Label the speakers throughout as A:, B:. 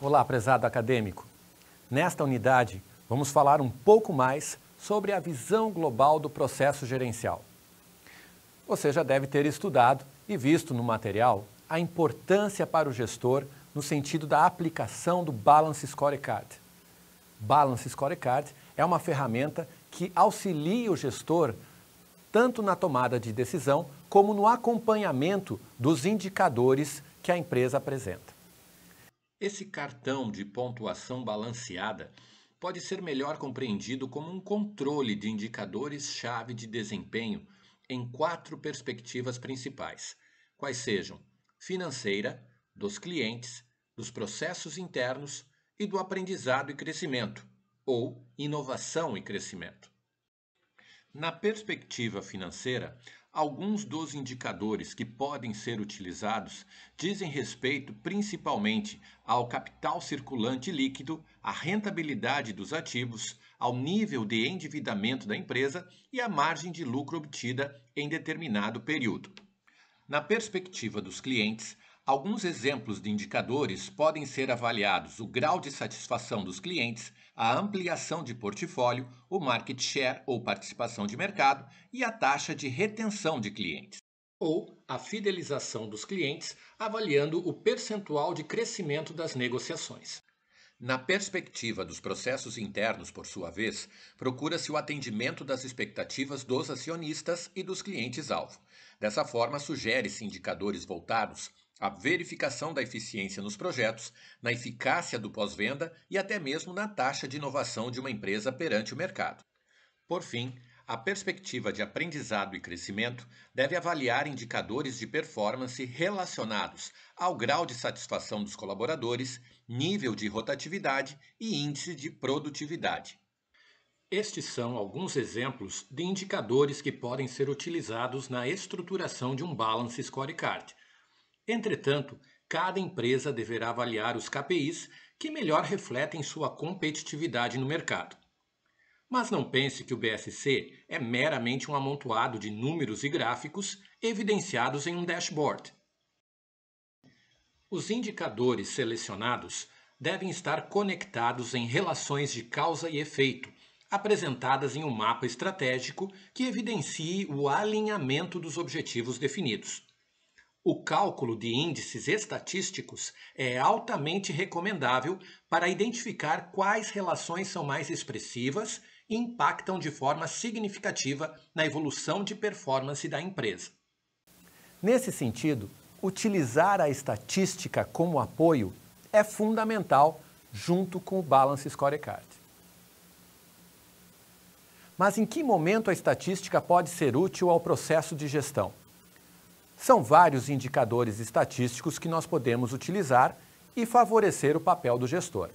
A: Olá, prezado acadêmico. Nesta unidade, vamos falar um pouco mais sobre a visão global do processo gerencial. Você já deve ter estudado e visto no material a importância para o gestor no sentido da aplicação do Balance Scorecard. Balance Scorecard é uma ferramenta que auxilia o gestor tanto na tomada de decisão como no acompanhamento dos indicadores que a empresa apresenta.
B: Esse cartão de pontuação balanceada pode ser melhor compreendido como um controle de indicadores-chave de desempenho em 4 perspectivas principais, quais sejam financeira, dos clientes, dos processos internos e do aprendizado e crescimento, ou inovação e crescimento. Na perspectiva financeira, alguns dos indicadores que podem ser utilizados dizem respeito principalmente ao capital circulante líquido, à rentabilidade dos ativos, ao nível de endividamento da empresa e à margem de lucro obtida em determinado período. Na perspectiva dos clientes, alguns exemplos de indicadores podem ser avaliados: o grau de satisfação dos clientes, a ampliação de portfólio, o market share ou participação de mercado e a taxa de retenção de clientes. Ou a fidelização dos clientes, avaliando o percentual de crescimento das negociações. Na perspectiva dos processos internos, por sua vez, procura-se o atendimento das expectativas dos acionistas e dos clientes-alvo. Dessa forma, sugere-se indicadores voltados à verificação da eficiência nos projetos, na eficácia do pós-venda e até mesmo na taxa de inovação de uma empresa perante o mercado. Por fim, a perspectiva de aprendizado e crescimento deve avaliar indicadores de performance relacionados ao grau de satisfação dos colaboradores, nível de rotatividade e índice de produtividade. Estes são alguns exemplos de indicadores que podem ser utilizados na estruturação de um Balance Scorecard. Entretanto, cada empresa deverá avaliar os KPIs que melhor refletem sua competitividade no mercado. Mas não pense que o BSC é meramente um amontoado de números e gráficos evidenciados em um dashboard. Os indicadores selecionados devem estar conectados em relações de causa e efeito, apresentadas em um mapa estratégico que evidencie o alinhamento dos objetivos definidos. O cálculo de índices estatísticos é altamente recomendável para identificar quais relações são mais expressivas e impactam de forma significativa na evolução de performance da empresa.
A: Nesse sentido, utilizar a estatística como apoio é fundamental junto com o Balance Scorecard. Mas em que momento a estatística pode ser útil ao processo de gestão? São vários indicadores estatísticos que nós podemos utilizar e favorecer o papel do gestor.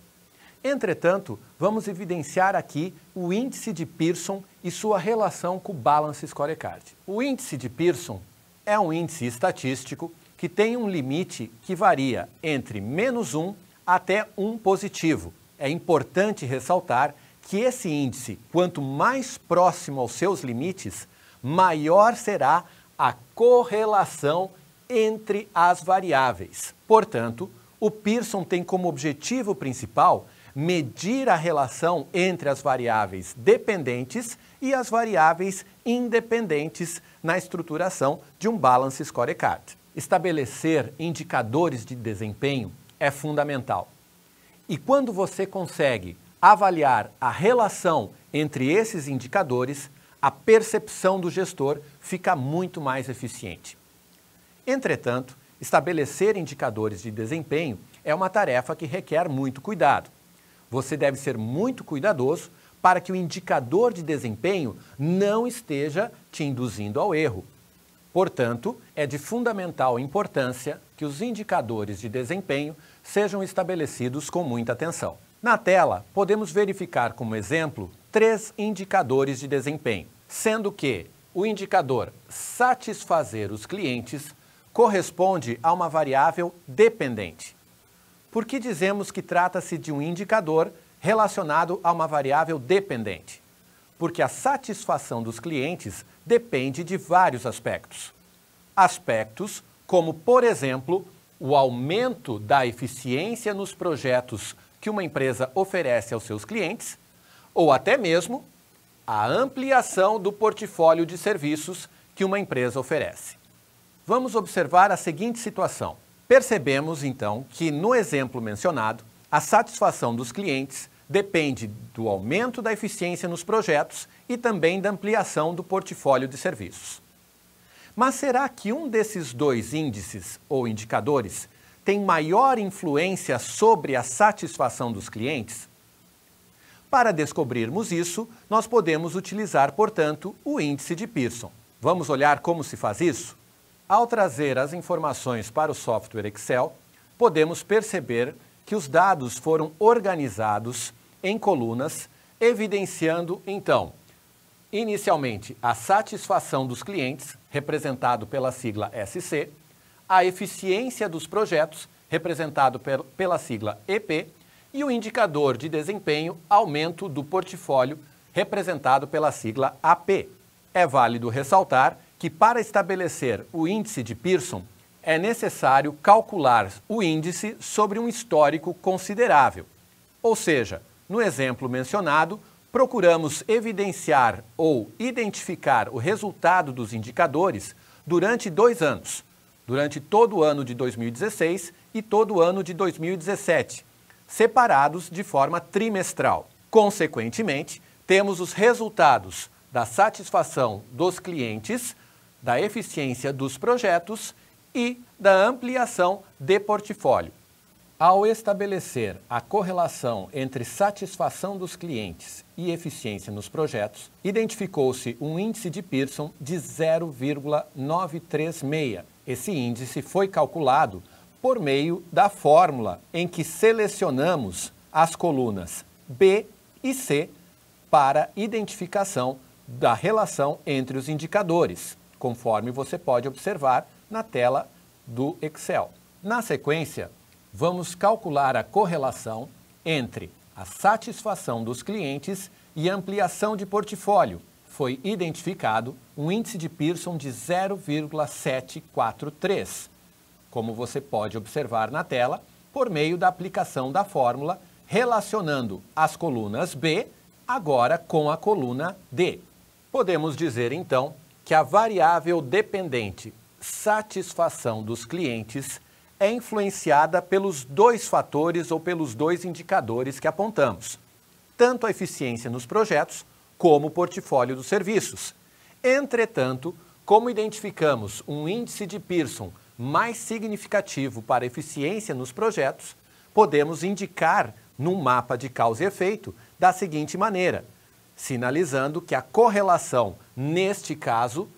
A: Entretanto, vamos evidenciar aqui o índice de Pearson e sua relação com o Balance Scorecard. O índice de Pearson é um índice estatístico que tem um limite que varia entre -1 até 1 positivo. É importante ressaltar que esse índice, quanto mais próximo aos seus limites, maior será a correlação entre as variáveis. Portanto, o Pearson tem como objetivo principal medir a relação entre as variáveis dependentes e as variáveis independentes na estruturação de um Balance Scorecard. Estabelecer indicadores de desempenho é fundamental. E quando você consegue avaliar a relação entre esses indicadores, a percepção do gestor fica muito mais eficiente. Entretanto, estabelecer indicadores de desempenho é uma tarefa que requer muito cuidado. Você deve ser muito cuidadoso para que o indicador de desempenho não esteja te induzindo ao erro. Portanto, é de fundamental importância que os indicadores de desempenho sejam estabelecidos com muita atenção. Na tela, podemos verificar como exemplo 3 indicadores de desempenho, sendo que o indicador satisfazer os clientes corresponde a uma variável dependente. Por que dizemos que trata-se de um indicador relacionado a uma variável dependente? Porque a satisfação dos clientes depende de vários aspectos. Aspectos como, por exemplo, o aumento da eficiência nos projetos que uma empresa oferece aos seus clientes, ou até mesmo a ampliação do portfólio de serviços que uma empresa oferece. Vamos observar a seguinte situação. Percebemos, então, que no exemplo mencionado, a satisfação dos clientes depende do aumento da eficiência nos projetos e também da ampliação do portfólio de serviços. Mas será que um desses dois índices ou indicadores tem maior influência sobre a satisfação dos clientes? Para descobrirmos isso, nós podemos utilizar, portanto, o índice de Pearson. Vamos olhar como se faz isso? Ao trazer as informações para o software Excel, podemos perceber que os dados foram organizados em colunas, evidenciando, então, inicialmente a satisfação dos clientes, representado pela sigla SC, a eficiência dos projetos, representado pela sigla EP, e o indicador de desempenho, aumento do portfólio, representado pela sigla AP. É válido ressaltar que para estabelecer o índice de Pearson, é necessário calcular o índice sobre um histórico considerável. Ou seja, no exemplo mencionado, procuramos evidenciar ou identificar o resultado dos indicadores durante 2 anos, durante todo o ano de 2016 e todo o ano de 2017, separados de forma trimestral. Consequentemente, temos os resultados da satisfação dos clientes, da eficiência dos projetos e da ampliação de portfólio. Ao estabelecer a correlação entre satisfação dos clientes e eficiência nos projetos, identificou-se um índice de Pearson de 0,936. Esse índice foi calculado por meio da fórmula em que selecionamos as colunas B e C para identificação da relação entre os indicadores, conforme você pode observar na tela do Excel. Na sequência, vamos calcular a correlação entre a satisfação dos clientes e a ampliação de portfólio. Foi identificado um índice de Pearson de 0,743, como você pode observar na tela, por meio da aplicação da fórmula relacionando as colunas B agora com a coluna D. Podemos dizer, então, que a variável dependente satisfação dos clientes é influenciada pelos 2 fatores ou pelos 2 indicadores que apontamos, tanto a eficiência nos projetos como o portfólio dos serviços. Entretanto, como identificamos um índice de Pearson mais significativo para a eficiência nos projetos, podemos indicar num mapa de causa e efeito da seguinte maneira, sinalizando que a correlação, neste caso,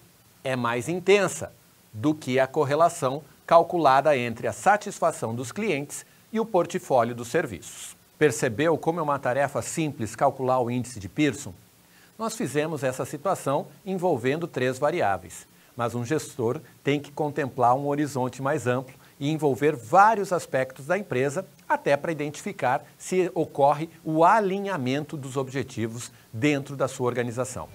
A: é mais intensa do que a correlação calculada entre a satisfação dos clientes e o portfólio dos serviços. Percebeu como é uma tarefa simples calcular o índice de Pearson? Nós fizemos essa situação envolvendo 3 variáveis, mas um gestor tem que contemplar um horizonte mais amplo e envolver vários aspectos da empresa, até para identificar se ocorre o alinhamento dos objetivos dentro da sua organização.